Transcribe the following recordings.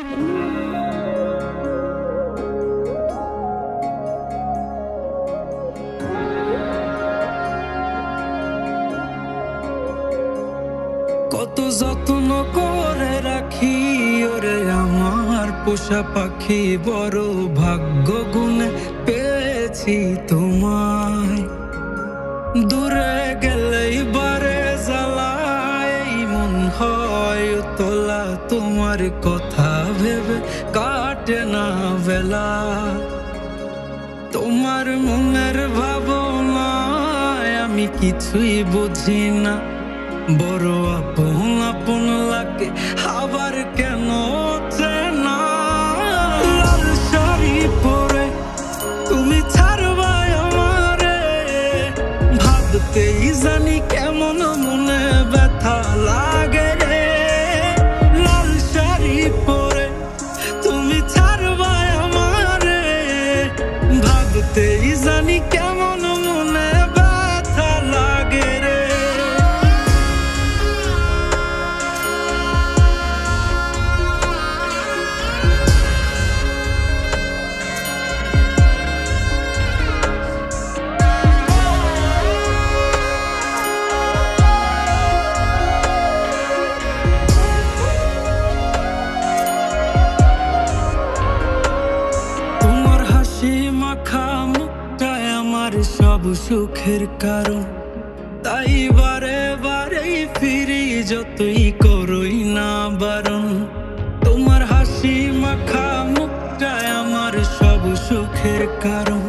কত যত্ন করে রাখি ওরে আমার পোষা পাখি, বড় ভাগ্য গুণে পেয়েছি তোমায়। দূরে গেলেই বারে জ্বালায় মন হয় তোলা, তোমার কথা ভেবে কাটে না বেলা। তোমার মনের ভাবনায় আমি কিছুই বুঝি না, বড় আপন আপন লাগে আবার কেন চেনা। লাল শাড়ি পরে তুমি ছাড়বা আমারে, ভাবতেই জানি কেমন মনে ব্যথা লাগে রে। লাল শাড়ি পরে তুমি ছাড়বা আমারে, ভাবতেই জানি কেমন মনে ব্যথা লাগে রে। সব সুখের কারণ, তাই বারে বারেই ফিরি যতই করই না বারণ। তোমার হাসি মাখা মুখটায় আমার সব সুখের কারণ,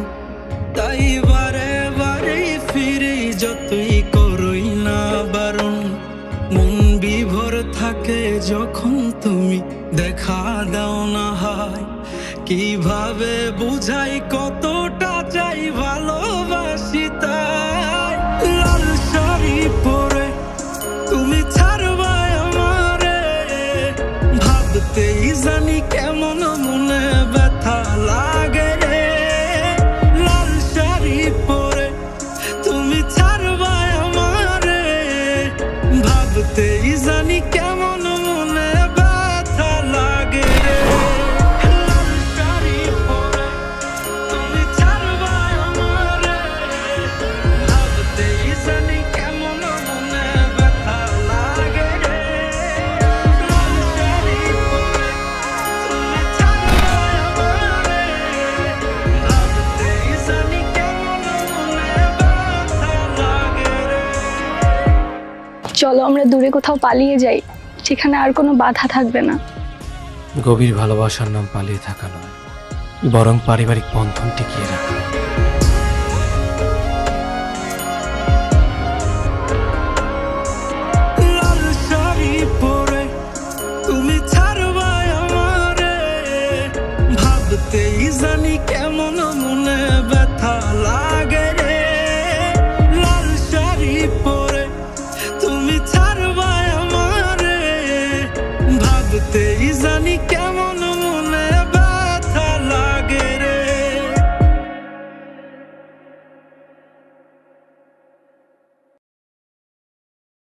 তাই বারে বারেই ফিরি যতই করই না বারণ। মন বিভোর থাকে যখন তুমি দেখা দাও না হয়, কিভাবে বুঝাই কতটা চাই ভালোবাসি তাই। লাল শাড়ি পরে তুমি ছাড়বা আমারে, ভাবতেই জানি কেমন মনে ব্যথা লাগে রে। লাল শাড়ি পরে তুমি ছাড়বা আমারে, ভাবতেই জানি কেমন মনে ব্যথা লাগে রে। চলো আমরা দূরে কোথাও পালিয়ে যাই, সেখানে আর কোনো বাধা থাকবে না। গভীর ভালোবাসার নাম পালিয়ে থাকা নয়, বরং পারিবারিক বন্ধন টিকিয়ে রাখা।